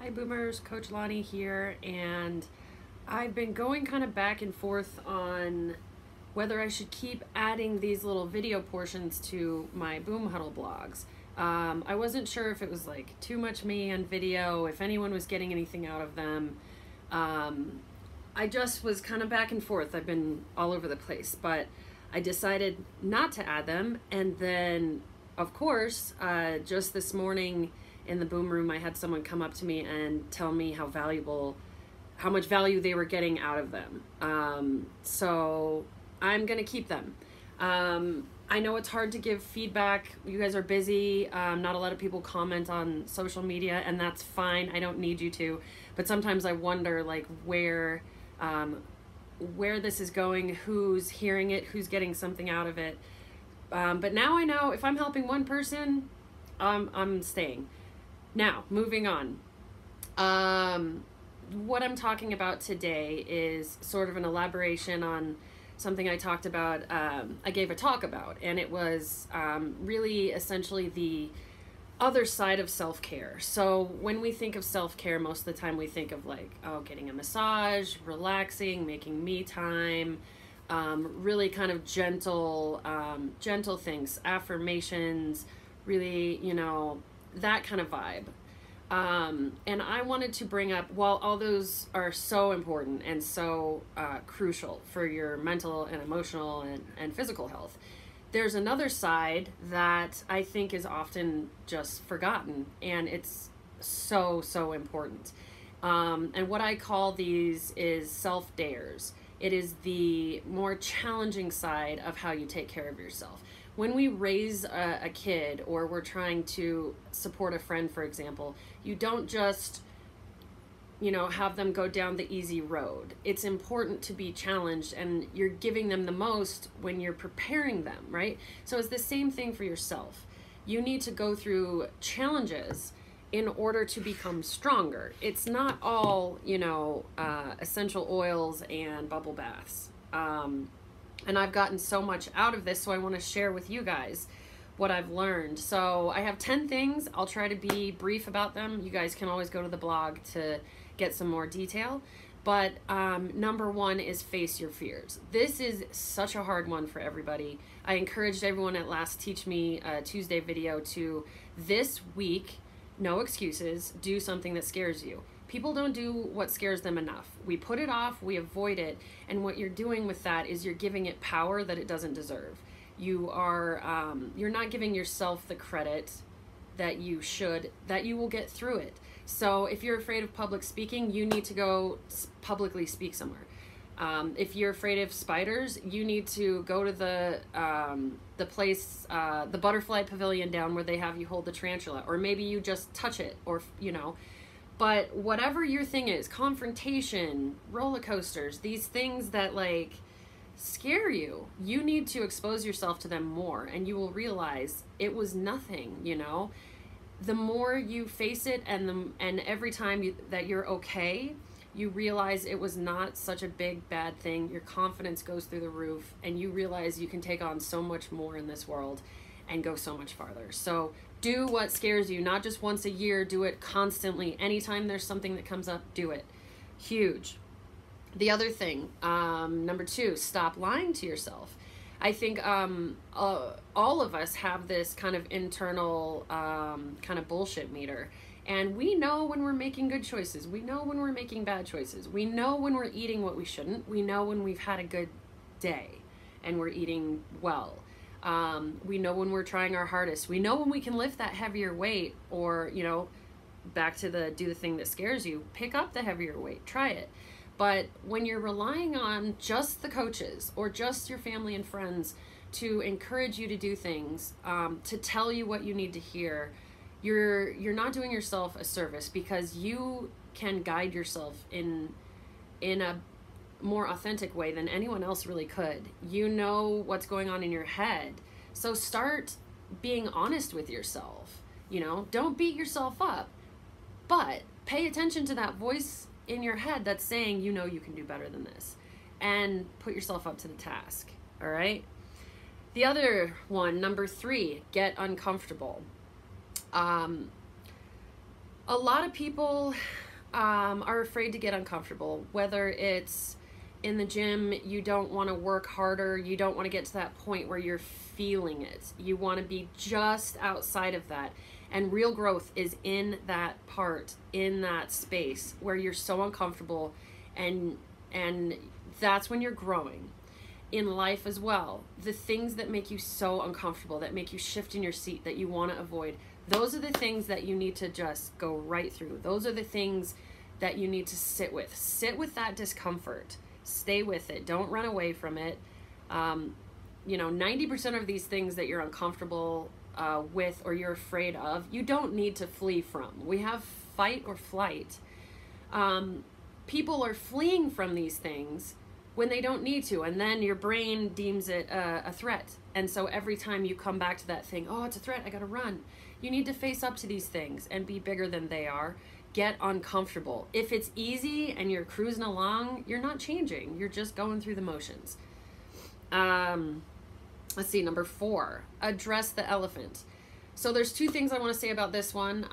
Hi Boomers, Coach Lonnie here, and I've been going kind of back and forth on whether I should keep adding these little video portions to my Boom Huddle blogs. I wasn't sure if it was like too much me on video, if anyone was getting anything out of them. I just was kind of back and forth. I've been all over the place, but I decided not to add them. And then, of course, just this morning in the Boom Room, I had someone come up to me and tell me how much value they were getting out of them. So I'm gonna keep them. I know it's hard to give feedback. You guys are busy. Not a lot of people comment on social media, and that's fine. I don't need you to. But sometimes I wonder, like, where this is going, who's hearing it, who's getting something out of it. But now I know if I'm helping one person, I'm staying. Now, moving on. What I'm talking about today is sort of an elaboration on something I talked about, I gave a talk about, and it was really essentially the other side of self-care. So when we think of self-care, most of the time we think of like, oh, getting a massage, relaxing, making me time, really kind of gentle things, affirmations, really, that kind of vibe. And I wanted to bring up, while all those are so important and so crucial for your mental and emotional and physical health, there's another side that I think is often just forgotten, and it's so important. And what I call these is self-dares. It is the more challenging side of how you take care of yourself. When we raise a kid, or we're trying to support a friend, for example, you don't just, have them go down the easy road. It's important to be challenged, and you're giving them the most when you're preparing them, right? So it's the same thing for yourself. You need to go through challenges in order to become stronger. It's not all, essential oils and bubble baths. And I've gotten so much out of this, so I want to share with you guys what I've learned. So I have 10 things. I'll try to be brief about them. You guys can always go to the blog to get some more detail. But number one is face your fears. This is such a hard one for everybody. I encouraged everyone at last Teach Me Tuesday video to, this week, no excuses, do something that scares you. People don't do what scares them enough. We put it off, we avoid it, and what you're doing with that is you're giving it power that it doesn't deserve. You are, you're not giving yourself the credit that you should, that you will get through it. So if you're afraid of public speaking, you need to go publicly speak somewhere. If you're afraid of spiders, you need to go to the place, the butterfly pavilion down where they have you hold the tarantula, or maybe you just touch it, or, But whatever your thing is, confrontation, roller coasters, these things that like scare you, you need to expose yourself to them more, and you will realize it was nothing, The more you face it, and every time that you're okay, you realize it was not such a big bad thing. Your confidence goes through the roof, and you realize you can take on so much more in this world and go so much farther. So do what scares you, not just once a year. Do it constantly. Anytime there's something that comes up, do it. Huge. The other thing, number two, stop lying to yourself. I think all of us have this kind of internal kind of bullshit meter. And we know when we're making good choices. We know when we're making bad choices. We know when we're eating what we shouldn't. We know when we've had a good day and we're eating well. We know when we're trying our hardest. We know when we can lift that heavier weight, or, back to do the thing that scares you, pick up the heavier weight, try it. But when you're relying on just the coaches or just your family and friends to encourage you to do things, to tell you what you need to hear, you're not doing yourself a service, because you can guide yourself in a more authentic way than anyone else really could. You know what's going on in your head. So start being honest with yourself. Don't beat yourself up, but pay attention to that voice in your head that's saying, you can do better than this, and put yourself up to the task. All right. The other one, number three, get uncomfortable. A A lot of people are afraid to get uncomfortable, whether it's in the gym, you don't want to work harder, you don't want to get to that point where you're feeling it. You want to be just outside of that. And real growth is in that part, in that space where you're so uncomfortable, and that's when you're growing. In life as well, the things that make you so uncomfortable, that make you shift in your seat, that you want to avoid, those are the things that you need to just go right through. Those are the things that you need to sit with. Sit with that discomfort. Stay with it. Don't run away from it. 90% of these things that you're uncomfortable with or you're afraid of, you don't need to flee from. We have fight or flight. People are fleeing from these things when they don't need to, and then your brain deems it a threat. And so every time you come back to that thing, oh, it's a threat, I gotta run. You need to face up to these things and be bigger than they are. Get uncomfortable. If it's easy and you're cruising along, you're not changing. You're just going through the motions. Let's see, number 4, address the elephant. So there's 2 things I want to say about this one.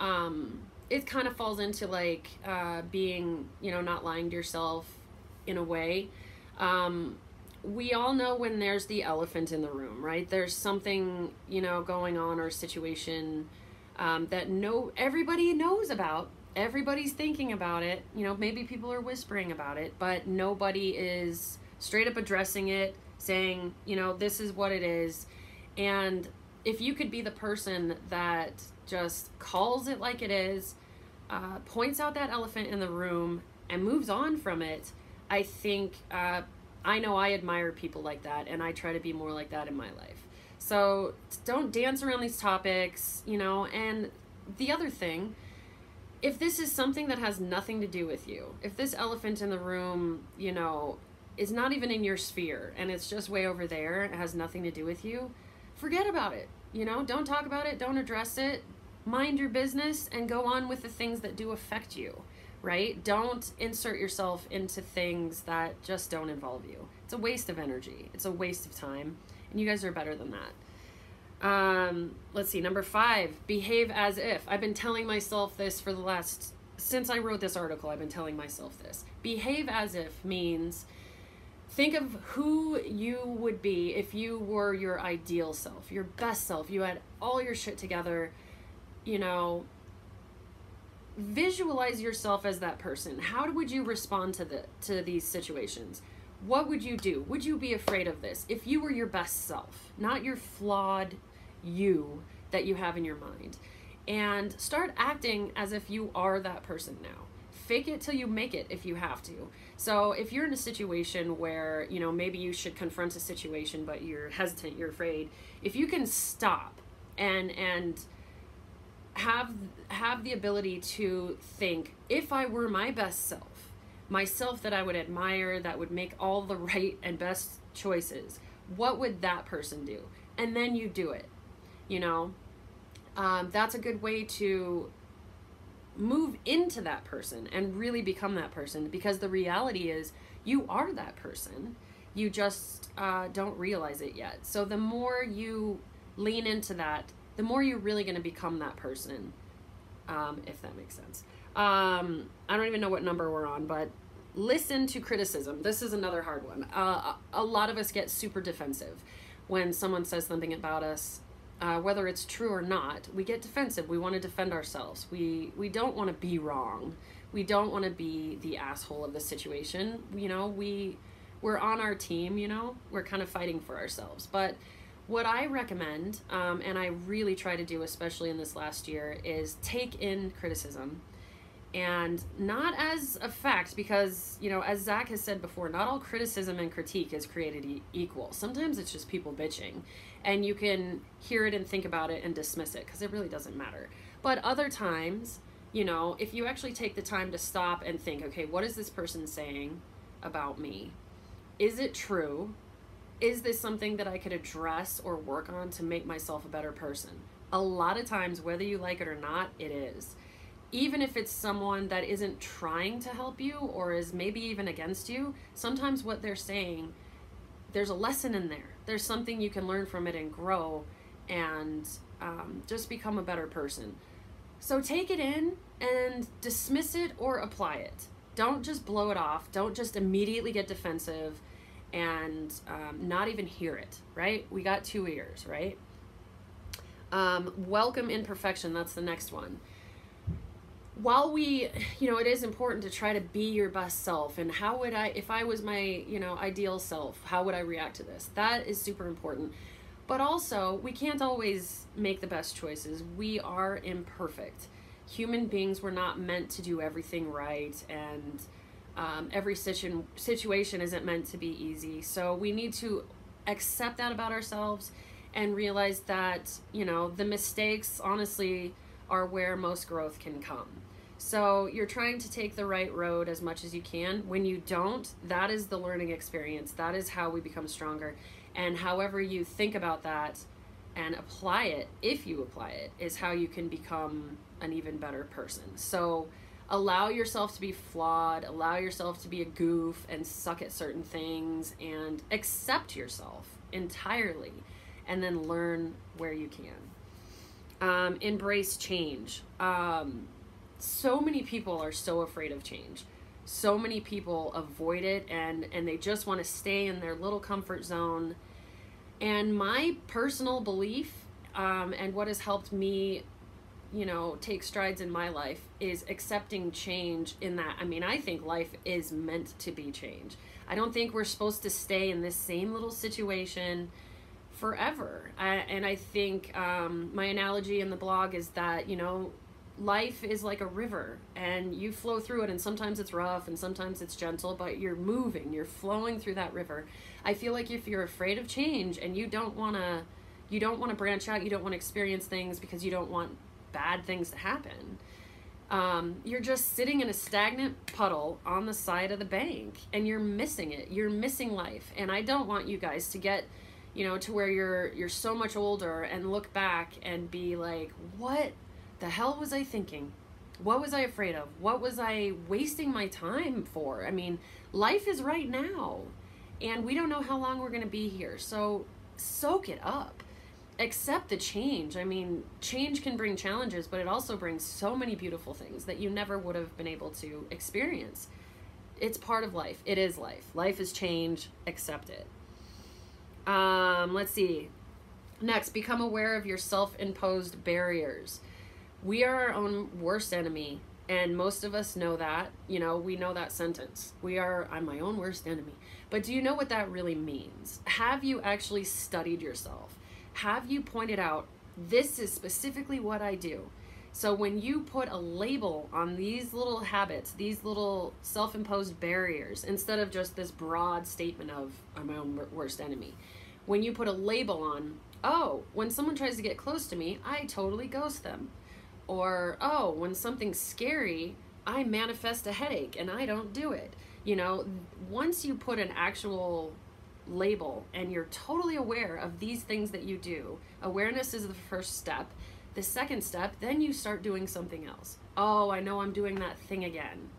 It kind of falls into like being, not lying to yourself in a way. We all know when there's the elephant in the room, right? There's something, going on or situation that everybody knows about. Everybody's thinking about it. Maybe people are whispering about it, but nobody is straight up addressing it, saying, this is what it is. And if you could be the person that just calls it like it is, points out that elephant in the room and moves on from it, I think, I know I admire people like that, and I try to be more like that in my life. So don't dance around these topics, and the other thing, if this is something that has nothing to do with you, if this elephant in the room, is not even in your sphere and it's just way over there, it has nothing to do with you, forget about it. Don't talk about it, don't address it, mind your business and go on with the things that do affect you, right? Don't insert yourself into things that just don't involve you. It's a waste of energy. It's a waste of time. And you guys are better than that. Let's see, number 5, behave as if. I've been telling myself this since I wrote this article, I've been telling myself this. Behave as if means think of who you would be if you were your ideal self, your best self. You had all your shit together, visualize yourself as that person. How would you respond to these situations? What would you do? Would you be afraid of this if you were your best self, not your flawed you that you have in your mind? And start acting as if you are that person now. Fake it till you make it if you have to. So if you're in a situation where, maybe you should confront a situation, but you're hesitant, you're afraid, if you can stop and have the ability to think, if I were my best self, myself that I would admire, that would make all the right and best choices, what would that person do? And then you do it. That's a good way to move into that person and really become that person, because the reality is you are that person. You just don't realize it yet. So the more you lean into that, the more you're really going to become that person, if that makes sense. I don't even know what number we're on, but listen to criticism. This is another hard one. A lot of us get super defensive when someone says something about us, whether it's true or not. We get defensive. We want to defend ourselves. We don't want to be wrong. We don't want to be the asshole of the situation. We're on our team, we're kind of fighting for ourselves. But what I recommend, and I really try to do, especially in this last year, is take in criticism. And not as a fact, because, as Zach has said before, not all criticism and critique is created equal. Sometimes it's just people bitching, and you can hear it and think about it and dismiss it, because it really doesn't matter. But other times, if you actually take the time to stop and think, okay, what is this person saying about me? Is it true? Is this something that I could address or work on to make myself a better person? A lot of times, whether you like it or not, it is. Even if it's someone that isn't trying to help you or is maybe even against you, sometimes what they're saying, there's a lesson in there. There's something you can learn from it and grow and just become a better person. So take it in, and dismiss it or apply it. Don't just blow it off. Don't just immediately get defensive and not even hear it, right? We got 2 ears, right? Welcome imperfection. That's the next one. While we, it is important to try to be your best self, and how would I, if I was my, ideal self, how would I react to this? That is super important. But also, we can't always make the best choices. We are imperfect. Human beings were not meant to do everything right, and every situation isn't meant to be easy. So we need to accept that about ourselves and realize that, the mistakes, honestly, are where most growth can come. So you're trying to take the right road as much as you can. When you don't, that is the learning experience. That is how we become stronger. And however you think about that and apply it, if you apply it, is how you can become an even better person. So allow yourself to be flawed, allow yourself to be a goof and suck at certain things, and accept yourself entirely, and then learn where you can. Embrace change. So many people are so afraid of change. So many people avoid it, and they just want to stay in their little comfort zone. And my personal belief, and what has helped me, take strides in my life, is accepting change in that. I think life is meant to be change. I don't think we're supposed to stay in this same little situation forever. And I think my analogy in the blog is that, life is like a river, and you flow through it, and sometimes it's rough and sometimes it's gentle, but you're moving, you're flowing through that river. I feel like if you're afraid of change and you don't want to branch out, you don't want to experience things because you don't want bad things to happen, you're just sitting in a stagnant puddle on the side of the bank, and you're missing it. You're missing life. And I don't want you guys to get to where you're so much older and look back and be like, what the hell was I thinking? What was I afraid of? What was I wasting my time for? Life is right now, and we don't know how long we're going to be here. So soak it up. Accept the change. Change can bring challenges, but it also brings so many beautiful things that you never would have been able to experience. It's part of life. It is life. Life is change. Accept it. Let's see. Next, become aware of your self-imposed barriers. We are our own worst enemy, and most of us know that. We know that sentence. I'm my own worst enemy. But do you know what that really means? Have you actually studied yourself? Have you pointed out, this is specifically what I do? So when you put a label on these little habits, these little self-imposed barriers, instead of just this broad statement of, I'm my own worst enemy, when you put a label on, oh, when someone tries to get close to me, I totally ghost them. Or, oh, when something's scary, I manifest a headache and I don't do it. Once you put an actual label and you're totally aware of these things that you do, awareness is the first step. The second step, then you start doing something else. Oh, I know I'm doing that thing again.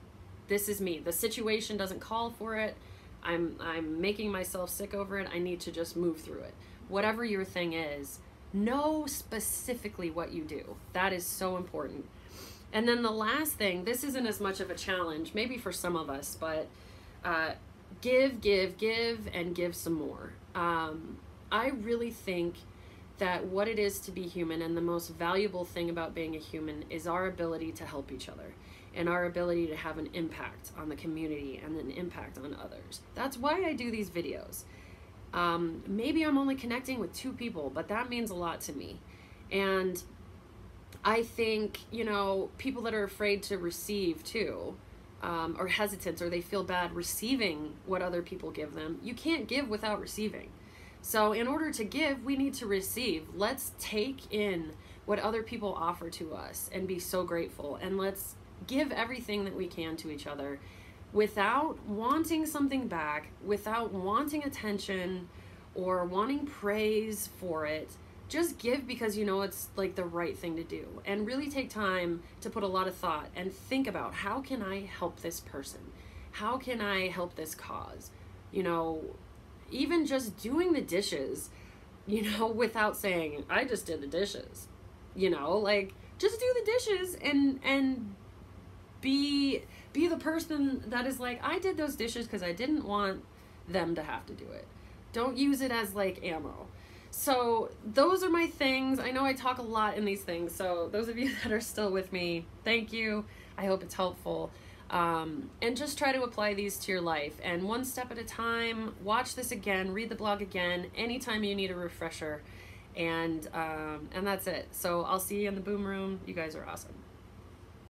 This is me. The situation doesn't call for it. I'm making myself sick over it. I need to just move through it. Whatever your thing is, know specifically what you do. That is so important. And then the last thing, this isn't as much of a challenge, maybe for some of us, but give, and give some more. I really think that what it is to be human, and the most valuable thing about being a human, is our ability to help each other, and our ability to have an impact on the community and an impact on others. That's why I do these videos. Maybe I'm only connecting with 2 people, but that means a lot to me. And I think, people that are afraid to receive too, or hesitant, or they feel bad receiving what other people give them, you can't give without receiving. So in order to give, we need to receive. Let's take in what other people offer to us and be so grateful, and let's give everything that we can to each other, without wanting something back, without wanting attention or wanting praise for it. Just give because it's like the right thing to do, and really take time to put a lot of thought and think about, how can I help this person? How can I help this cause? Even just doing the dishes, without saying, I just did the dishes, just do the dishes and be the person that is like, I did those dishes because I didn't want them to have to do it. Don't use it as like ammo. So those are my things. I know I talk a lot in these things, so those of you that are still with me, thank you. I hope it's helpful. And just try to apply these to your life, and one step at a time. Watch this again, read the blog again anytime you need a refresher, and that's it. So I'll see you in the boom room. You guys are awesome.